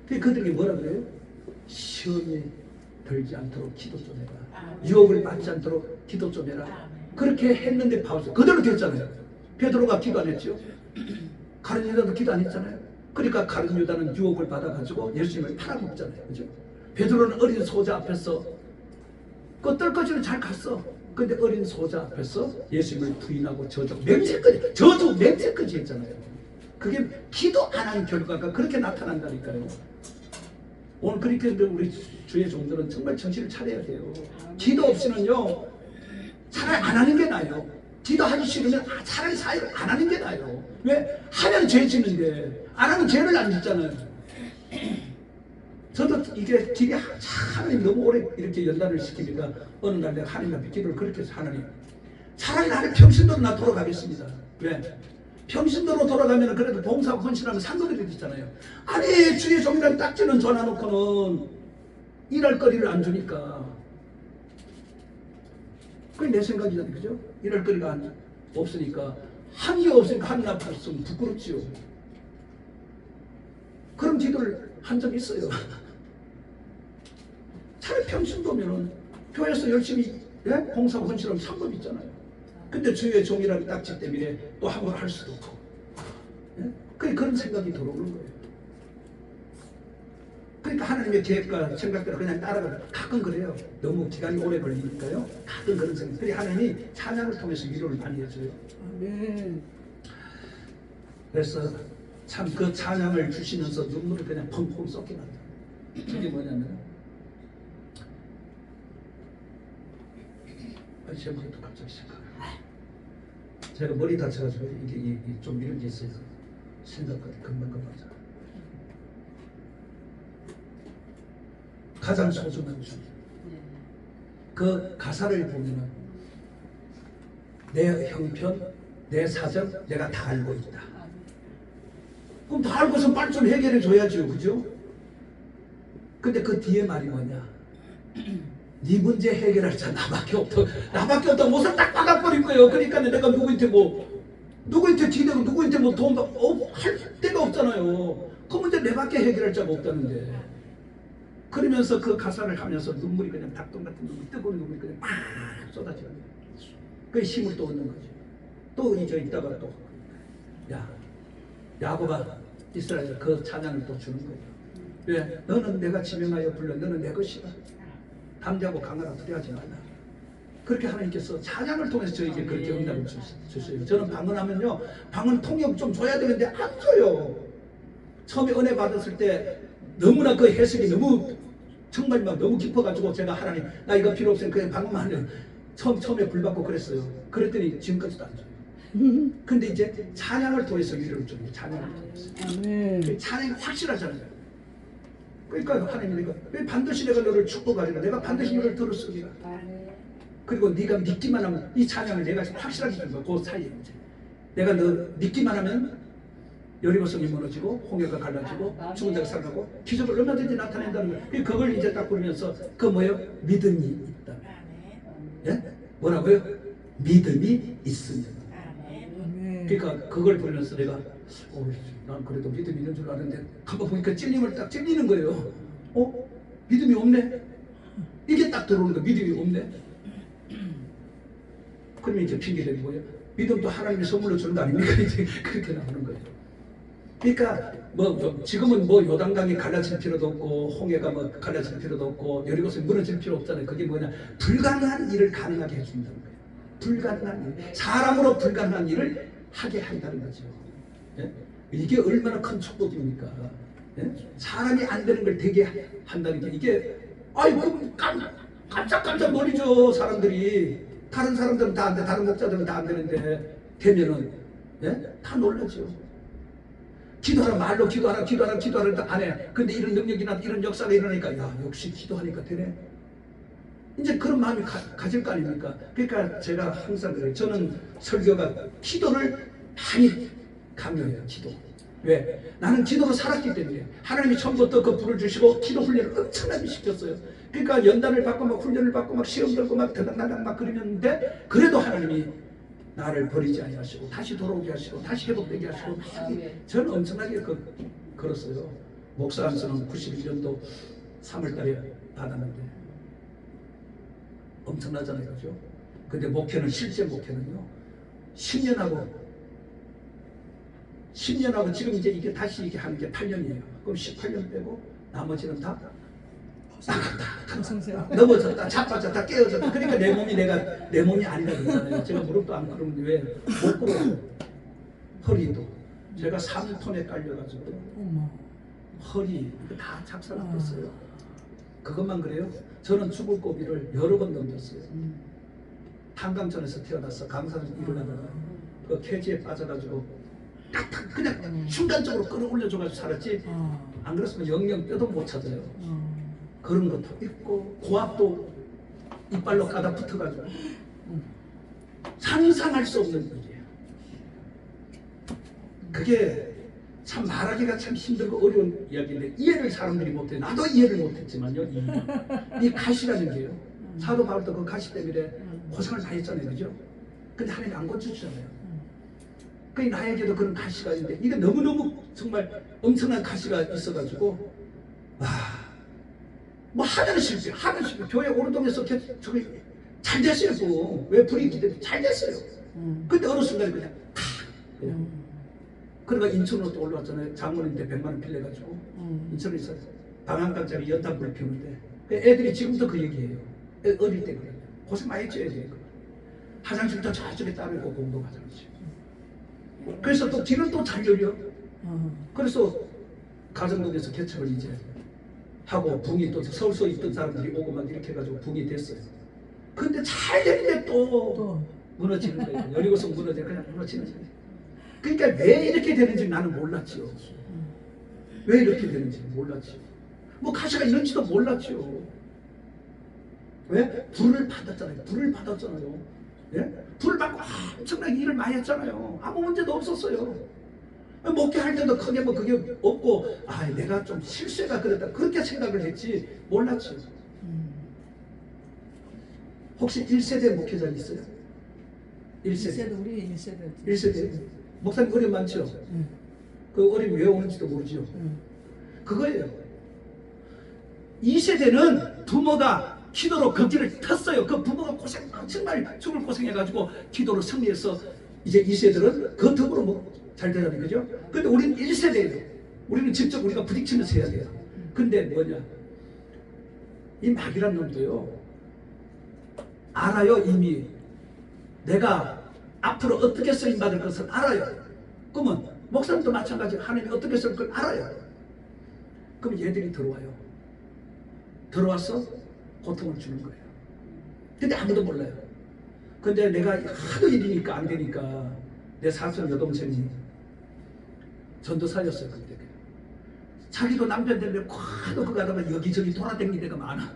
그들이 뭐라 그래요? 시험에 들지 않도록 기도 좀 해라. 유혹을 받지 않도록 기도 좀 해라. 그렇게 했는데 봐보세요. 그대로 됐잖아요. 베드로가 기도 안 했죠. 가룟 유다도 기도 안 했잖아요. 그러니까 가룟 유다는 유혹을 받아가지고 예수님을 팔아먹잖아요. 그죠? 베드로는 어린 소자 앞에서 그 떨거지는 잘 갔어. 근데 어린 소자 앞에서 예수님을 부인하고 저주 맹세까지 했잖아요. 그게 기도 안 한 결과가 그렇게 나타난다니까요. 오늘 그렇게 우리 주의 종들은 정말 정신을 차려야 돼요. 기도 없이는요, 차라리 안 하는 게 나아요. 기도하기 싫으면 차라리 사역을 안 하는 게 나아요. 왜? 하면 죄 지는데 안 하면 죄를 안 짓잖아요. 저도 이게 길이 하나님 너무 오래 이렇게 연단을 시키니까 어느 날 내가 하나님 앞에 기도를 그렇게 해서 하나님, 차라리 나를 평신도로 나 돌아가겠습니다. 왜? 평신도로 돌아가면 그래도 봉사하고 헌신하면 상급이 되잖아요. 아니 주의 종이라는 딱지는 전화놓고는 일할 거리를 안 주니까 그게 내 생각이잖아요. 그죠? 일할 거리가 없으니까 한 게 없으니까 하늘 앞에 있으면 부끄럽지요. 그런 기도를 한 적이 있어요. 차라리 평신도면은 교회에서 열심히 봉사하고 헌신하면 상급 있잖아요. 근데 주의 종이라는 딱지 때문에 또 한 번 할 수도 없고, 그런 생각이 들어오는 거예요. 그러니까 하나님의 계획과 생각대로 그냥 따라가면 가끔 그래요. 너무 기간이 오래 걸리니까요. 가끔 그런 생각. 그래 하나님이 찬양을 통해서 위로를 많이 해줘요. 아멘. 그래서 참 그 찬양을 주시면서 눈물을 그냥 펑펑 쏟게 만들어요. 그게 뭐냐면 제목도 갑자기 시작하네요. 제가 머리 다쳐가지고 이게 좀 이런 게 있어요. 생각보다 금방 자. 가장 소중한 주. 그 가사를 보면은 내 형편, 내 사정 내가 다 알고 있다. 그럼 다 알고서 빨리 좀 해결해 줘야죠, 그죠? 근데 그 뒤에 말이 뭐냐? 네 문제 해결할 자 나밖에 없다. 나밖에 없다. 못을 딱 박아버릴 거예요. 그러니까 내가 누구한테 기대고 누구한테 뭐 돈 할 데가 없잖아요. 그 문제 내밖에 해결할 자가 없다는데. 그러면서 그 가사를 하면서 눈물이 그냥 닭똥 같은 눈물, 뜨거운 눈물이 그냥 막 쏟아져요. 그 힘을 또 얻는 거죠. 또 이제 있다가 또 야곱아 이스라엘 그 찬양을 또 주는 거예요. 왜? 너는 내가 지명하여 불러 너는 내 것이다. 담대하고 강하라 두려워하지 말라. 그렇게 하나님께서 찬양을 통해서 저에게 그렇게 응답을 주셨어요. 저는 방언하면요, 방언 통역 좀 줘야 되는데 안 줘요. 처음에 은혜 받았을 때 너무나 그 해석이 정말 막 너무 깊어가지고 제가 하나님 나 이거 필요 없으면 그냥 방언만 하면 처음에 불 받고 그랬어요. 그랬더니 지금까지도 안 줘요. 근데 이제 찬양을 통해서 위로를 줍니다. 찬양을 통해서. 아멘. 찬양이 확실하잖아요. 그러니까 하나님이 내가 반드시 내가 너를 축복하리라. 내가 반드시 너를 들었으리라. 그리고 네가 믿기만 하면 이 찬양을 내가 확실하게 준 거야. 그 사이에 이제 내가 너 믿기만 하면 여리고성이 무너지고 홍해가 갈라지고 죽은 자가 살아나고 기적을 얼마든지 나타낸다는 거예요. 그걸 이제 딱 부르면서 그 뭐예요? 믿음이 있다. 예? 뭐라고요? 믿음이 있으면. 그러니까 그걸 보면서 내가 난 그래도 믿음이 있는 줄 아는데 한번 보니까 찔림을 딱 찔리는 거예요. 믿음이 없네? 이게 딱 들어오는 거야. 믿음이 없네? 그러면 이제 핑계대는 거예요. 믿음도 하나님이 선물로 주는 거 아닙니까? 이제 그렇게 나오는 거예요. 그러니까 뭐 지금은 뭐 요단강이 갈라질 필요도 없고 홍해가 뭐 갈라질 필요도 없고 여리고성이 무너질 필요 없잖아요. 그게 뭐냐, 불가능한 일을 가능하게 해준다는 거예요. 불가능한 일, 사람으로 불가능한 일을 하게 한다는 거죠. 예? 이게 얼마나 큰 축복입니까? 예? 사람이 안 되는 걸 되게 한다는 게 이게 아이고 깜짝깜짝 놀이죠. 사람들이 다른 사람들은 다 안 돼, 다른 목자들은 다 안 되는데 되면은 예? 다 놀라죠. 기도하라, 말로 기도하라 안 해. 근데 이런 능력이나 이런 역사가 일어나니까 야, 역시 기도하니까 되네. 이제 그런 마음이 가질 거 아닙니까? 그러니까 제가 항상 그래요. 저는 설교가 기도를 많이 강요해요. 기도. 왜? 나는 기도로 살았기 때문에 하나님이 처음부터 그 불을 주시고 기도 훈련을 엄청나게 시켰어요. 그러니까 연단을 받고 막 훈련을 받고 막 시험 들고 막 들락날락 막 그러는데 그래도 하나님이 나를 버리지 아니하시고 다시 돌아오게 하시고 다시 회복되게 하시고 저는 엄청나게 걸었어요. 목사 안수는 91년도 3월달에 받았는데 엄청나잖아요, 그죠? 근데 목회는 실제 목회는요 10년하고 지금 이제 이게 다시 이게 하는 게 8년이에요. 그럼 18년 빼고 나머지는 다 넘어졌다, 자빠졌다, 깨어졌다. 그러니까 내 몸이 아니라 그러잖아요. 제가 무릎도 안 꿇으면 왜 못 꿇어요? 허리도 제가 3톤에 깔려가지고 허리 이거 다 작살났어요. 그것만 그래요? 저는 죽을 고비를 여러 번 넘겼어요. 탄강천에서 태어나서 강산에서 일어나다가 그 쾌지에 빠져가지고 딱딱 그냥 순간적으로 끌어올려줘가지고 살았지. 안 그랬으면 영영 뼈도 못 찾아요. 그런 것도 있고 고압도 이빨로 까다 붙어가지고 상상할 수 없는 일이에요. 그게 참 말하기가 참 힘들고 어려운 이야기인데 이해를 사람들이 못해요. 나도 이해를 못했지만요. 이 가시라는 게요. 사도 바울도 그 가시 때문에 고생을 많이 했잖아요. 그죠? 근데 하나님이 안 고쳐주잖아요. 그 나에게도 그런 가시가 있는데 이게 너무너무 정말 엄청난 가시가 있어가지고 뭐 하나는 실패. 교회 오른동에서 저기 잘 됐어요. 뭐. 왜 불이 있기 때문에 잘 됐어요. 근데 어느 순간에 그냥 그러니까 인천으로 또 올라왔잖아요. 장모님한테 100만 원 빌려가지고 인천에 있어요. 방 한 칸짜리 연탄불 피우는데 애들이 지금도 그 얘기해요. 어릴 때 그래요. 고생 많이 했죠 애들이. 화장실도 저쪽에 따로 있고 공동 화장실. 그래서 또 뒤는 또 잘 열려. 그래서 가정동에서 개척을 이제 하고 붕이 또 서울서 있던 사람들이 오고 막 이렇게 해가지고 붕이 됐어요. 근데 잘 되는데 또 무너지는 거예요. 여리고성 무너져 그냥 무너지는 거예요. 그러니까 왜 이렇게 되는지 나는 몰랐지요. 왜 이렇게 되는지 몰랐지요. 뭐 가시가 있는지도 몰랐지요. 왜? 불을 받았잖아요. 예? 불을 받고 엄청나게 일을 많이 했잖아요. 아무 문제도 없었어요. 목회할 때도 크게 뭐 그게 없고 내가 좀 실수가 그랬다 그렇게 생각을 했지 몰랐죠. 혹시 1세대 목회자 있어요? 1세대. 우리 1세대. 1세대. 목사님 어려움 많죠? 그 어려움 왜 오는지도 모르죠. 그거예요. 2세대는 부모가 기도로 걷기를 텄어요. 그 부모가 정말 죽을 고생해가지고 기도로 승리해서 이제 2세들은 그 덕으로 뭐 잘 되잖아요. 그죠? 근데 우리는 1세대예요. 우리는 직접 우리가 부딪히면서 해야 돼요. 근데 뭐냐? 이 마귀란 놈도요. 알아요. 이미 내가 앞으로 어떻게 쓰임받을 것을 알아요. 그러면 목사님도 마찬가지로 하나님이 어떻게 쓸 걸 알아요. 그럼 얘들이 들어와서 고통을 주는 거예요. 근데 아무도 몰라요. 근데 내가 하도 일이니까 안 되니까 내 사촌 여동생이 전도사였어요. 그때 자기도 남편 때문에 과도 그거 하다가 여기저기 돌아다니는 데가 많아.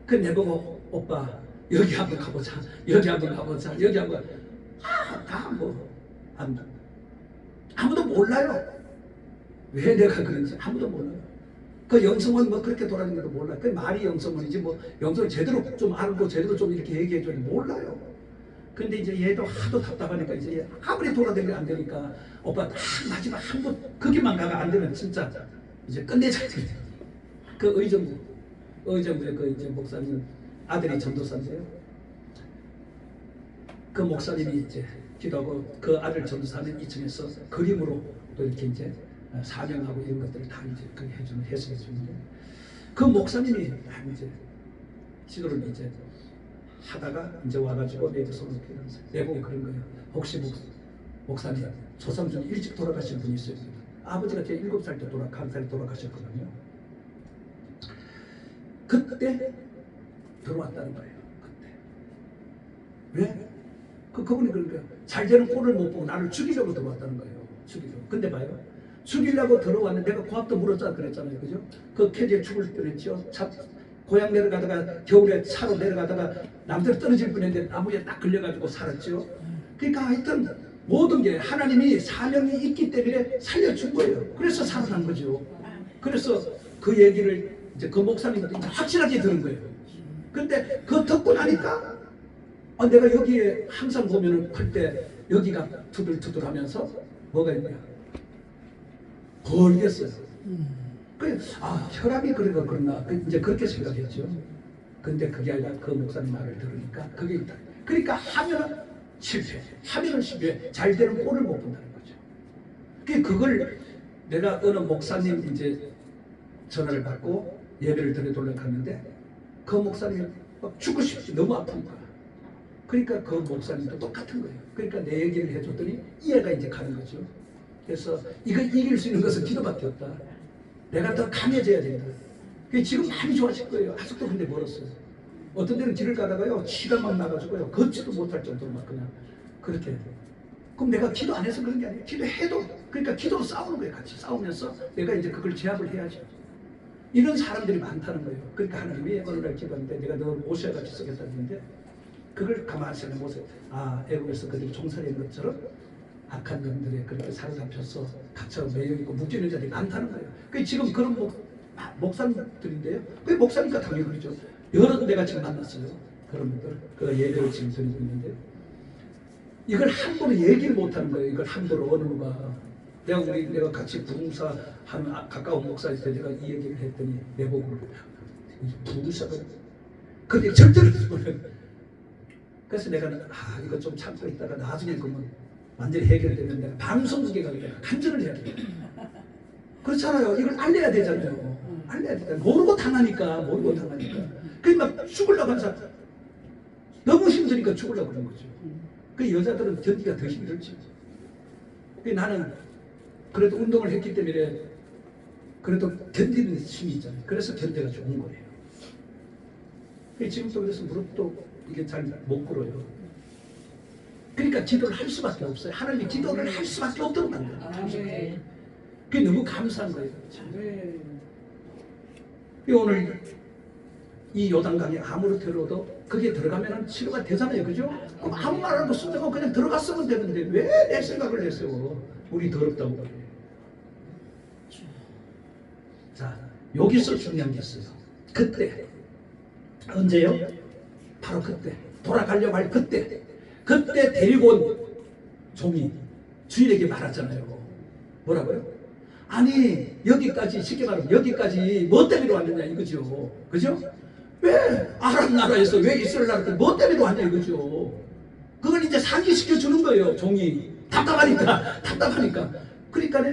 그 내보고 오빠 여기 한번 가보자. 여기 한번 다 뭐 아무도 몰라요. 왜 내가 그런지 아무도 몰라요. 그 영성은 뭐 그렇게 돌아다니는 것도 몰라요. 그 말이 영성원이지 뭐 영성을 제대로 좀 알고 제대로 좀 이렇게 얘기해줘야 몰라요. 근데 이제 얘도 하도 답답하니까 이제 아무리 돌아다니면 안 되니까 오빠 딱 마지막 한 번 거기만 가가 안 되면 진짜 이제 끝내자. 그 의정부에 그 이제 목사님 아들이 전도사인데요. 그 목사님이 이제 기도하고 그 아들 전도사는 2층에서 그림으로 또 이렇게 이제 사명하고 이런 것들을 다 이제 그 해석해 주는데 그 목사님이 다 이제 지도를 이제 하다가 이제 와가지고 내 손을 내보고 그런 거예요. 혹시 목사님 조상 중에 일찍 돌아가신 분이 있어요. 아버지가 제 7살 때 1살 돌아가셨거든요. 그때 들어왔다는 거예요. 그때 왜? 그분이 그러니까 잘 되는 꼴을 못 보고 나를 죽이려고 들어왔다는 거예요. 죽이려고. 근데 봐요. 죽이려고 들어왔는데 내가 고압도 물었다 그랬잖아요. 그죠? 그 캐디에 죽을 뻔했죠. 고향 내려가다가 겨울에 차로 내려가다가 남들 떨어질 뻔했는데 나무에 딱 걸려가지고 살았죠. 그러니까 하여튼 모든 게 하나님이 사명이 있기 때문에 살려준 거예요. 그래서 살아난 거죠. 그래서 그 얘기를 이제 그 목사님한테 확실하게 들은 거예요. 근데 그거 듣고 나니까 내가 여기에 항상 보면은 클 때 여기가 투들투들 하면서 뭐가 있냐 벌겠어요. 혈압이 그러나 이제 그렇게 생각했죠. 근데 그게 아니라 그 목사님 말을 들으니까 그게 있다. 그러니까 하면은 실패, 하면은 실패, 잘 되는 꼴을 못 본다는 거죠. 그걸 내가 어느 목사님 이제 전화를 받고 예배를 드리도록 하는데 그 목사님이 막 죽고 싶지 너무 아픈 거야. 그러니까 그 목사님도 똑같은 거예요. 그러니까 내 얘기를 해줬더니 이해가 이제 가는 거죠. 그래서 이거 이길 수 있는 것은 기도밖에 없다. 내가 더 강해져야 된다. 지금 많이 좋아질 거예요. 아직도 근데 멀었어요. 어떤 데는 길을 가다가요 치가 막 나가지고요 걷지도 못할 정도로 막 그냥 그렇게. 그럼 내가 기도 안 해서 그런 게 아니에요. 기도해도 그러니까 기도로 싸우는 거예요. 같이 싸우면서 내가 이제 그걸 제압을 해야죠. 이런 사람들이 많다는 거예요. 그러니까 하나님이 어느 날 기도하는데 내가 너 모세와 같이 쓰겠다는데 그걸 가만히 생각해 보세요. 애국에서 그들이 종살이한 것처럼 악한 놈들에 그렇게 사로잡혀서 각처로 매여있고 묶여있는 자들이 많다는 거예요. 지금 그런 목사님들인데요. 그게 목사니까 당연히 그렇죠. 여러 내가 지금 만났어요. 그런 분들. 그 예배를 지금 드리고 있는데 이걸 함부로 얘기를 못하는 거예요. 이걸 함부로 어느 누가 내가 같이 부흥사 하는 가까운 목사한테 내가 이 얘기를 했더니 내보고 부흥사가 근데 절대로 그래서 내가 이거 좀 참고 있다가 나중에 그러면 완전히 해결되면 내가 방송국에 가서 내가 간절을 해야 돼요. 그렇잖아요. 이걸 알려야 되잖아요. 알려야 되잖아요. 모르고 당하니까. 그러니까 막 죽으려고 하는 사람 너무 힘드니까 죽으려고 그런 거죠. 그 여자들은 견디가 더 힘들지. 나는 그래도 운동을 했기 때문에 그래도 견디는 힘이 있잖아요. 그래서 견뎌가 좋은 거예요. 지금도 그래서 무릎도 이게 잘 못 꿇어요. 그러니까 기도를 할 수밖에 없어요. 하나님이 기도를 할 수밖에 없도록 만들어요. 그게 너무 감사한 거예요. 오늘 이 요단강에 아무리 들어도 그게 들어가면 치료가 되잖아요. 그죠? 그럼 아무 말 안 하고 순정하고 그냥 들어갔으면 되는데 왜 내 생각을 냈어요? 우리 더럽다고 그래요. 자, 여기서 중요한 게 있어요. 그때 언제요? 바로 그때 돌아가려고 할 그때 데리고 온 종이 주인에게 말하잖아요. 뭐라고요? 아니 여기까지 쉽게 말하면 여기까지 뭐 때문에 왔느냐 이거죠. 그죠? 왜 아람 나라에서 왜 이스라엘 나라에 뭐 때문에 왔냐 이거죠. 그걸 이제 상기시켜 주는 거예요. 종이 답답하니까. 그러니까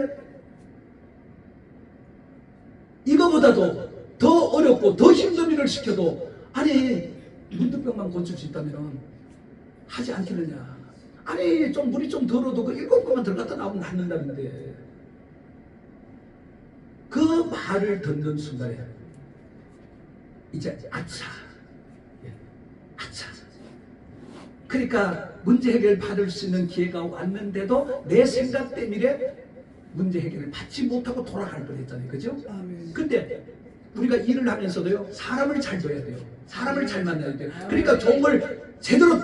이거보다도 더 어렵고 더 힘든 일을 시켜도 아니 문득병만 고칠 수 있다면 하지 않겠느냐. 아니 좀 물이 좀 덜어도 그 7번만 들어갔다 나오면 낫는다는데 그 말을 듣는 순간에 이제 아차. 그러니까 문제 해결 받을 수 있는 기회가 왔는데도 내 생각 때문에 문제 해결을 받지 못하고 돌아갈 뻔했잖아요. 그죠? 근데 우리가 일을 하면서도요 사람을 잘 둬야 돼요. 사람을 잘 만나야 돼요. 그러니까 종을 제대로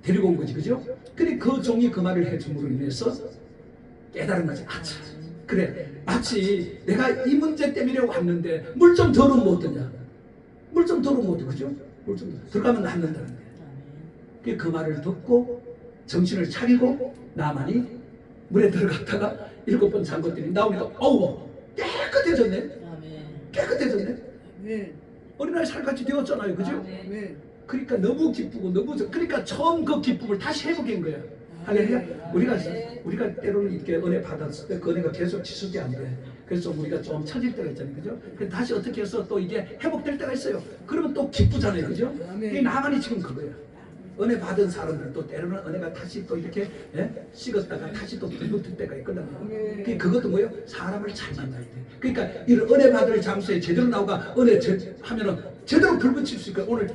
데리고 온 거지. 그죠? 근데 그 종이 그 말을 해줌으로 인해서 깨달은 거지. 아차. 그래 마치 내가 이 문제 때문에 왔는데 물 좀 덜으면 어떠냐. 물 좀 덜으면 어떠냐. 그죠? 물 좀 들어가면 낫는다는데 그 말을 듣고 정신을 차리고 나만이 물에 들어갔다가 7번 잠궜더니 나오니까 어우 깨끗해졌네. 어린아이 살같이 되었잖아요. 그죠? 그러니까 너무 기쁘고 그러니까 처음 그 기쁨을 다시 회복한 거야. 할렐루야. 우리가 때로는 이렇게 은혜 받았을 때 그 은혜가 계속 지속이 안 돼. 그래서 우리가 좀 처질 때가 있잖아요, 그죠? 다시 어떻게 해서 또 이게 회복될 때가 있어요. 그러면 또 기쁘잖아요, 그죠? 이 나만이 지금 그거야. 은혜 받은 사람들도 때로는 은혜가 다시 또 이렇게 식었다가 다시 또 불붙을 때가 있거든요. 그것도 뭐예요? 사람을 잘 만나야 돼. 그러니까 이런 은혜 받을 장소에 제대로 나오가 은혜 하면은 제대로 불붙일 수 있고 오늘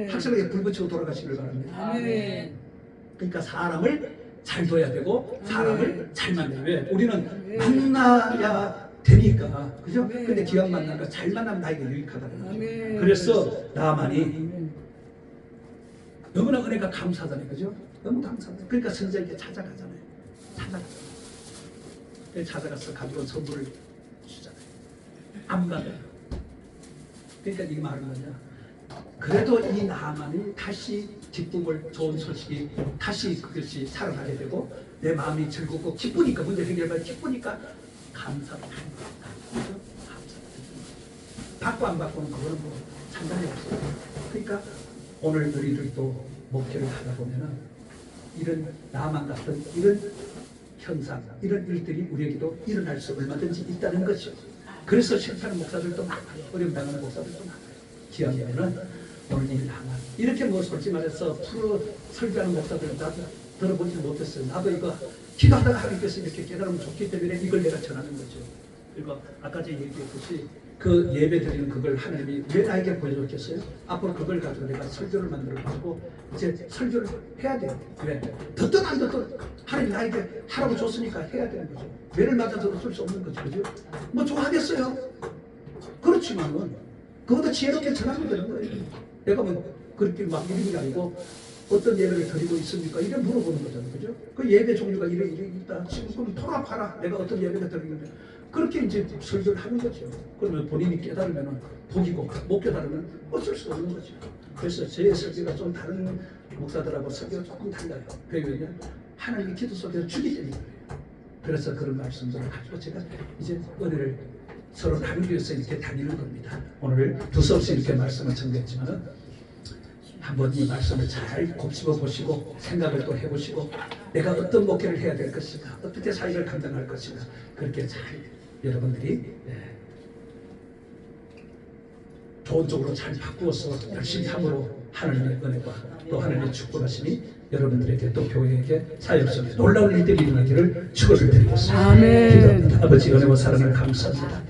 확실하게 불붙이고 돌아가시길 바랍니다. 그러니까 사람을 잘 둬야 되고 사람을 잘 만나요. 왜? 우리는 만나야 되니까, 그죠? 근데 기왕 만나니까 잘 만나면 나에게 유익하다는 거죠. 그래서 나만이 너무나 은혜가 감사하잖아요, 그죠? 너무 감사하잖아요. 그러니까 선자에게 찾아가잖아요. 찾아가서 가져온 선물을 주잖아요. 안 받아요. 그러니까 이 말은 뭐냐? 그래도 이 나만이 다시 기쁨을, 좋은 소식이 다시 그것이 살아나게 되고 내 마음이 즐겁고 기쁘니까, 문제 해결받아 기쁘니까 감사합니다. 받고 안 받고는 그거는 뭐 상관이 없어요. 그러니까 오늘 우리들도 목회를 하다 보면은 이런 나만 같은 이런 현상, 이런 일들이 우리에게도 일어날 수 얼마든지 있다는 것이죠. 그래서 실패하는 목사들도 많아요. 어려움 당하는 목사들도 많아요. 기왕이면은 오늘 이 나만 이렇게 뭐 솔직히 말해서 프로 설교하는 목사들 나도 들어보지 못했어요. 나도 이거 기도하다가 하나님께서 이렇게 깨달으면 좋기 때문에 이걸 내가 전하는 거죠. 그리고 아까 제가 얘기했듯이 그 예배 드리는 그걸 하나님이 왜 나에게 보여줬겠어요? 앞으로 그걸 가지고 내가 설교를 만들어가지고 이제 설교를 해야 돼요. 왜? 듣든 안 듣든 하나님 나에게 하라고 줬으니까 해야 되는 거죠. 매를 맞아 들었을 수 없는 거죠. 그죠? 뭐 좋아하겠어요? 그렇지만은 그것도 지혜롭게 전하면 되는 거예요. 내가 뭐 그렇게 막 이런 게 아니고 어떤 예배를 드리고 있습니까? 이래 물어보는 거잖아요. 그죠? 그 예배 종류가 이래 있다. 지금 그럼 통합하라. 내가 어떤 예배가 드리는데 그렇게 이제 설교를 하는 거죠. 그러면 본인이 깨달으면 복이고 못 깨달으면 어쩔 수 없는 거죠. 그래서 제 설교가 좀 다른 목사들하고 설교가 조금 달라요. 왜냐? 하나님이 기도 속에서 주기 때문에 그래요. 그래서 그런 말씀들을 가지고 제가 이제 은혜를 서로 나누기 위해서 이렇게 다니는 겁니다. 오늘 두서없이 이렇게 말씀을 전했지만은 한번 이 말씀을 잘 곱씹어 보시고 생각을 또 해보시고 내가 어떤 목회를 해야 될 것인가, 어떻게 사역을 감당할 것인가, 그렇게 잘 여러분들이 좋은 쪽으로 잘 바꾸어서 열심히 함으로 하나님의 은혜와 또 하나님의 축복하심이 여러분들에게 또 교회에게 사역 속에 놀라운 일들이 일어나기를 축원을 드리겠습니다. 기도합니다. 아버지 은혜와 사랑을 감사합니다.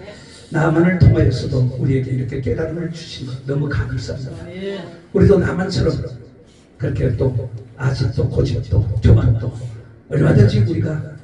나만을 통하여서도 우리에게 이렇게 깨달음을 주신 것 너무 감사합니다. 우리도 나만처럼 그렇게 또 아직도 고집도 교만도 얼마든지 우리가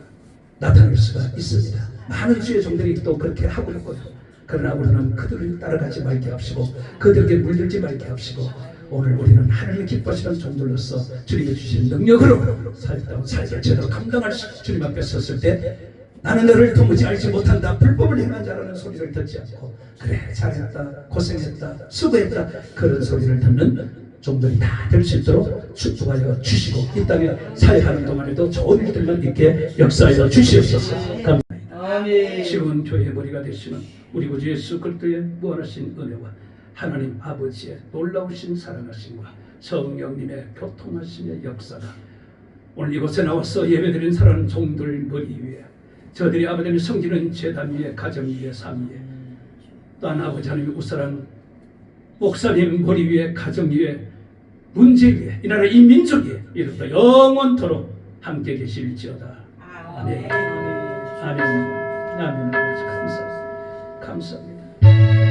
나타낼 수가 있습니다. 많은 주의 종들이 또 그렇게 하고 있고요. 그러나 우리는 그들을 따라가지 말게 하시고 그들에게 물들지 말게 하시고 오늘 우리는 하나님의 기뻐하시는 종들로서 주님이 주신 능력으로 살을 제대로 감당할 수 주님 앞에 섰을 때 나는 너를 도무지 알지 못한다, 불법을 행한 자라는 소리를 듣지 않고 그래 잘했다, 고생했다, 수고했다 그런 소리를 듣는 종들이 다 될 수 있도록 축복하여 주시고 이 땅에 사역하는 동안에도 좋은 일들만 있게 역사하여 주시옵소서. 감사합니다. 지금은 교회의 머리가 되시는 우리 구주 예수 그리스도의 무한하신 은혜와 하나님 아버지의 놀라우신 사랑하심과 성령님의 교통하심의 역사가 오늘 이곳에 나와서 예배드린 사랑하는 종들 머리 위에 저들이 아버지를 섬기는 제단 위에 가정 위에 삶 위에 또한 아버지 하나님의 우사랑 목사님 머리 위에 가정 위에 문제 위에 이 나라 이 민족 위에 이로부터 영원토록 함께 계실지어다. 아멘. 아멘. 아멘. 아버지 감사합니다. 감사합니다.